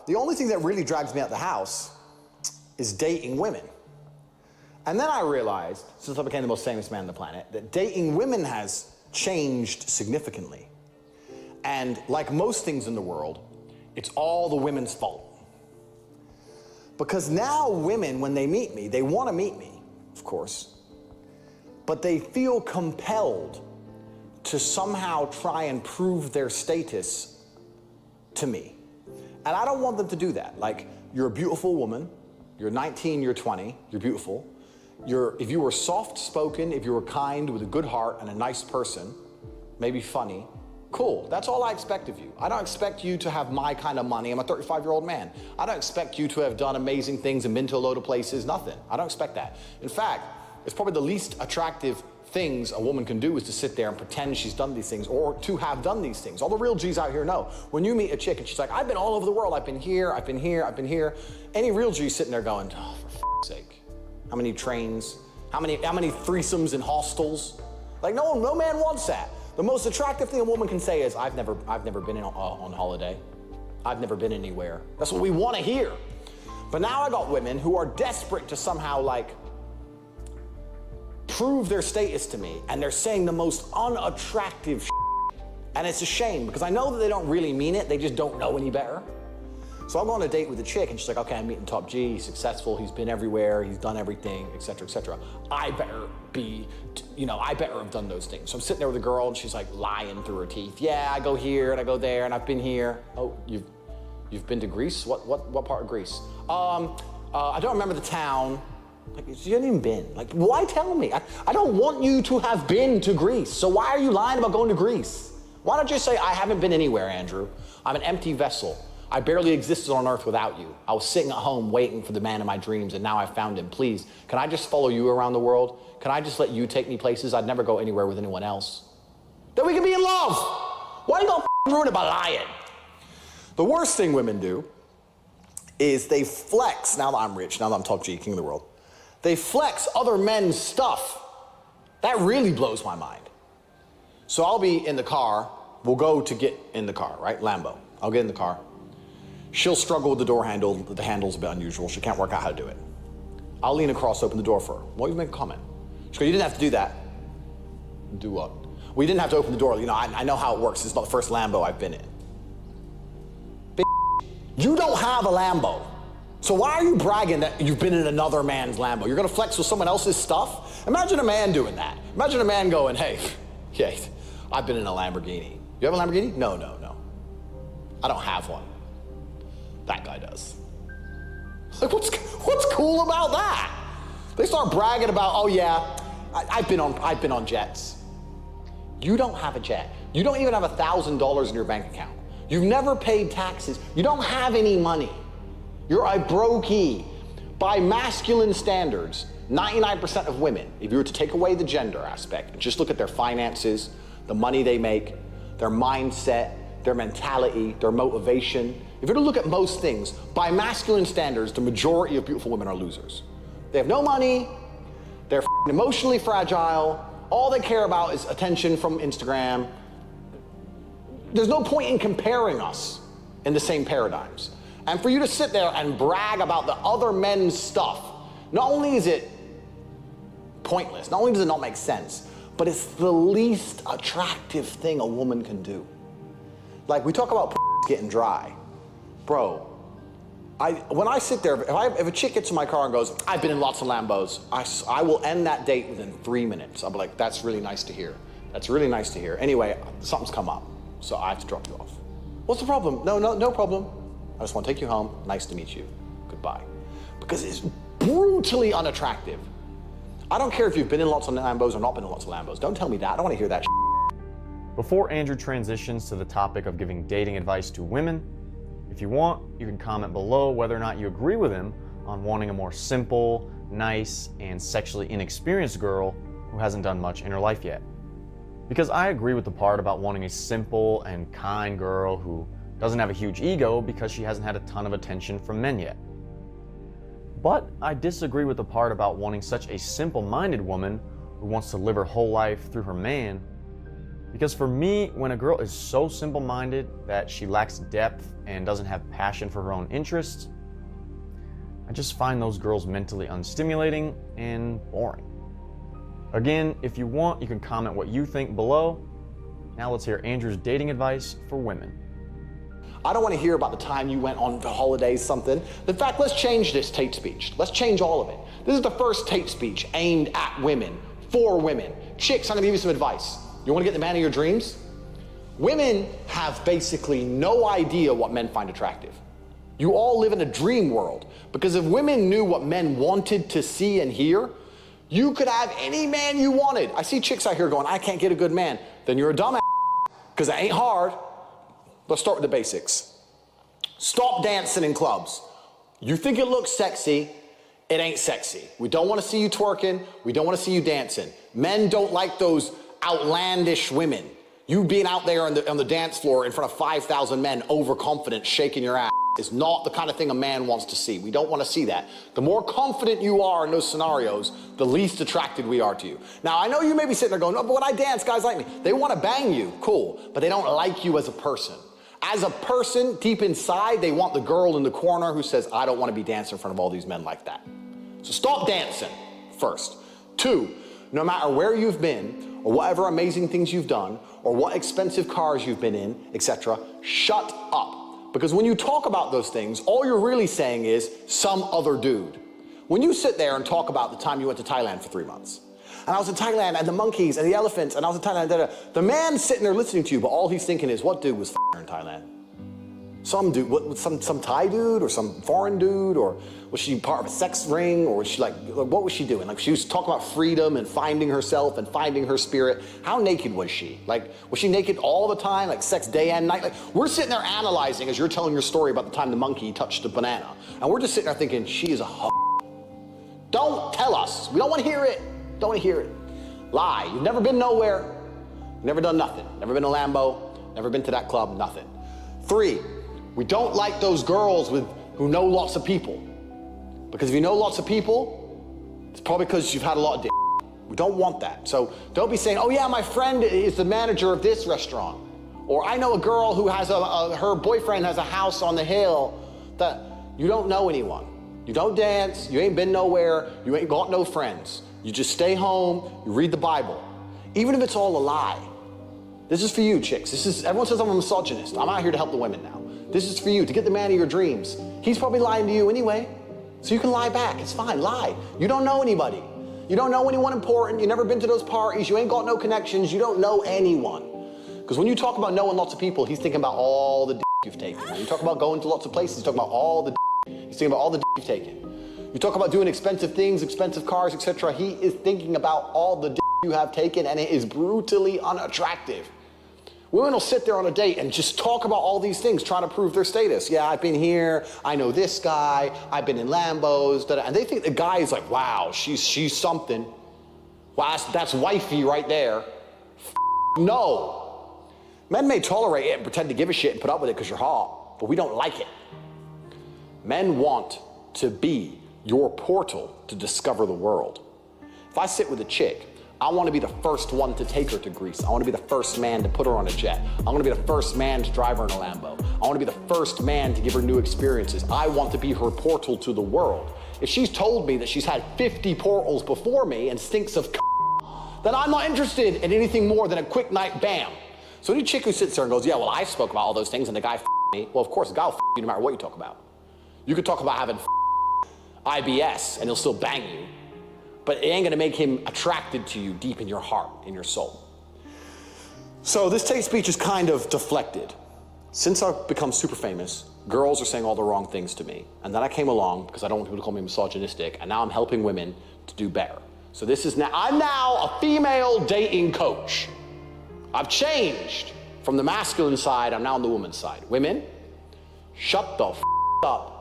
the only thing that really drags me out the house is dating women. And then I realized, since I became the most famous man on the planet, that dating women has changed significantly. And like most things in the world, it's all the women's fault. Because now women, when they meet me, they want to meet me, of course, but they feel compelled to somehow try and prove their status to me. And I don't want them to do that. Like, you're a beautiful woman, you're 19, you're 20, you're beautiful. If you were soft-spoken, if you were kind, with a good heart and a nice person, maybe funny, cool, that's all I expect of you. I don't expect you to have my kind of money. I'm a 35-year-old man. I don't expect you to have done amazing things and been to a load of places, nothing. I don't expect that. In fact, it's probably the least attractive things a woman can do is to sit there and pretend she's done these things or to have done these things. All the real G's out here know. When you meet a chick and she's like, I've been all over the world, I've been here, I've been here, I've been here. Any real G's sitting there going, oh, for f***'s sake. How many trains? How many threesomes in hostels? Like, no man wants that. The most attractive thing a woman can say is, I've never been on holiday. I've never been anywhere. That's what we want to hear. But now I got women who are desperate to somehow like prove their status to me, and they're saying the most unattractive shit. And it's a shame because I know that they don't really mean it, they just don't know any better. So I'm on a date with a chick and she's like, okay, I'm meeting Top G, he's successful, he's been everywhere, he's done everything, et cetera, et cetera. I better have done those things. So I'm sitting there with a girl and she's like lying through her teeth. Yeah, I go here and I go there and I've been here. Oh, you've been to Greece? What part of Greece? I don't remember the town. Like, you haven't even been. Like, why tell me? I don't want you to have been to Greece. So why are you lying about going to Greece? Why don't you say, I haven't been anywhere, Andrew. I'm an empty vessel. I barely existed on earth without you. I was sitting at home waiting for the man of my dreams, and now I found him. Please, can I just follow you around the world? Can I just let you take me places? I'd never go anywhere with anyone else. Then we can be in love. Why are you gonna ruin it by lying? The worst thing women do is they flex, now that I'm rich, now that I'm Top G, king of the world, they flex other men's stuff. That really blows my mind. So I'll be in the car, we'll go to get in the car, right? Lambo, I'll get in the car. She'll struggle with the door handle, the handle's a bit unusual, she can't work out how to do it. I'll lean across, open the door for her. Why don't you make a comment? She goes, you didn't have to do that. Do what? Well, you didn't have to open the door, I know how it works, it's not the first Lambo I've been in. You don't have a Lambo. So why are you bragging that you've been in another man's Lambo? You're gonna flex with someone else's stuff? Imagine a man doing that. Imagine a man going, hey, yeah, I've been in a Lamborghini. You have a Lamborghini? No. I don't have one. That guy does. Like, what's cool about that? They start bragging about, oh yeah, I've been on jets. You don't have a jet. You don't even have $1,000 in your bank account. You've never paid taxes. You don't have any money. You're a brokey. By masculine standards, 99% of women, if you were to take away the gender aspect and just look at their finances, the money they make, their mindset, their mentality, their motivation, if you were to look at most things, by masculine standards, the majority of beautiful women are losers. They have no money, they're emotionally fragile, all they care about is attention from Instagram. There's no point in comparing us in the same paradigms. And for you to sit there and brag about the other men's stuff, not only is it pointless, not only does it not make sense, but it's the least attractive thing a woman can do. Like, we talk about getting dry. Bro, when I sit there, if a chick gets in my car and goes, I've been in lots of Lambos, I will end that date within 3 minutes. I'll be like, that's really nice to hear. That's really nice to hear. Anyway, something's come up, so I have to drop you off. What's the problem? No problem. I just want to take you home. Nice to meet you. Goodbye. Because it's brutally unattractive. I don't care if you've been in lots of Lambos or not been in lots of Lambos. Don't tell me that. I don't want to hear that shit. Before Andrew transitions to the topic of giving dating advice to women, if you want, you can comment below whether or not you agree with him on wanting a more simple, nice, and sexually inexperienced girl who hasn't done much in her life yet. Because I agree with the part about wanting a simple and kind girl who doesn't have a huge ego because she hasn't had a ton of attention from men yet. But I disagree with the part about wanting such a simple-minded woman who wants to live her whole life through her man Because for me, when a girl is so simple-minded that she lacks depth and doesn't have passion for her own interests, I just find those girls mentally unstimulating and boring. Again, if you want, you can comment what you think below. Now let's hear Andrew's dating advice for women. I don't want to hear about the time you went on holidays, something. In fact, let's change this Tate speech. Let's change all of it. This is the first Tate speech aimed at women, for women. Chicks, I'm gonna give you some advice. You wanna get the man of your dreams? Women have basically no idea what men find attractive. You all live in a dream world, because if women knew what men wanted to see and hear, you could have any man you wanted. I see chicks out here going, I can't get a good man. Then you're a dumbass, because it ain't hard. Let's start with the basics. Stop dancing in clubs. You think it looks sexy, it ain't sexy. We don't want to see you twerking, we don't want to see you dancing. Men don't like those outlandish women. You being out there on the dance floor in front of 5,000 men, overconfident, shaking your ass, is not the kind of thing a man wants to see. We don't want to see that. The more confident you are in those scenarios, the least attracted we are to you. Now, I know you may be sitting there going, no, but when I dance, guys like me. They want to bang you, cool, but they don't like you as a person. As a person, deep inside, they want the girl in the corner who says, I don't want to be dancing in front of all these men like that. So stop dancing, first. 2, no matter where you've been, or whatever amazing things you've done, or what expensive cars you've been in, etc., shut up. Because when you talk about those things, all you're really saying is some other dude. When you sit there and talk about the time you went to Thailand for 3 months, and I was in Thailand, and the monkeys, and the elephants, and I was in Thailand, the man's sitting there listening to you, but all he's thinking is, what dude was her in Thailand? Some dude, some Thai dude, or some foreign dude, or was she part of a sex ring, or was she like, what was she doing? Like, she was talking about freedom and finding herself and finding her spirit. How naked was she? Like, was she naked all the time, like sex day and night? Like, we're sitting there analyzing as you're telling your story about the time the monkey touched the banana, and we're just sitting there thinking, she is a hoe. Don't tell us. We don't want to hear it. Don't want to hear it. Lie. You've never been nowhere. Never done nothing. Never been to Lambo. Never been to that club. Nothing. 3, we don't like those girls who know lots of people. Because if you know lots of people, it's probably because you've had a lot of dick. We don't want that. So don't be saying, oh yeah, my friend is the manager of this restaurant. Or I know a girl who has her boyfriend has a house on the hill. That you don't know anyone. You don't dance. You ain't been nowhere. You ain't got no friends. You just stay home, you read the Bible. Even if it's all a lie. This is for you, chicks. Everyone says I'm a misogynist. I'm out here to help the women now. This is for you, to get the man of your dreams. He's probably lying to you anyway, so you can lie back. It's fine, lie. You don't know anybody. You don't know anyone important. You've never been to those parties. You ain't got no connections. You don't know anyone. Because when you talk about knowing lots of people, he's thinking about all the you've taken. When you talk about going to lots of places, he's talking about all the he's thinking about all the you've taken. You talk about doing expensive things, expensive cars, etc. He is thinking about all the you have taken, and it is brutally unattractive. Women will sit there on a date and just talk about all these things, trying to prove their status. Yeah, I've been here, I know this guy, I've been in Lambos, and they think the guy is like, wow, she's something. Wow, that's wifey right there. No. Men may tolerate it and pretend to give a shit and put up with it because you're hot, but we don't like it. Men want to be your portal to discover the world. If I sit with a chick, I want to be the first one to take her to Greece. I want to be the first man to put her on a jet. I want to be the first man to drive her in a Lambo. I want to be the first man to give her new experiences. I want to be her portal to the world. If she's told me that she's had 50 portals before me and stinks of then I'm not interested in anything more than a quick night bam. So any chick who sits there and goes, yeah, well, I spoke about all those things and the guy me. Well, of course, the guy will you no matter what you talk about. You could talk about having IBS and he'll still bang you. But it ain't gonna make him attracted to you deep in your heart, in your soul. So this Tate speech is kind of deflected. Since I've become super famous, girls are saying all the wrong things to me. And then I came along because I don't want people to call me misogynistic, and now I'm helping women to do better. So this is now, I'm now a female dating coach. I've changed from the masculine side, I'm now on the woman's side. Women, shut the f up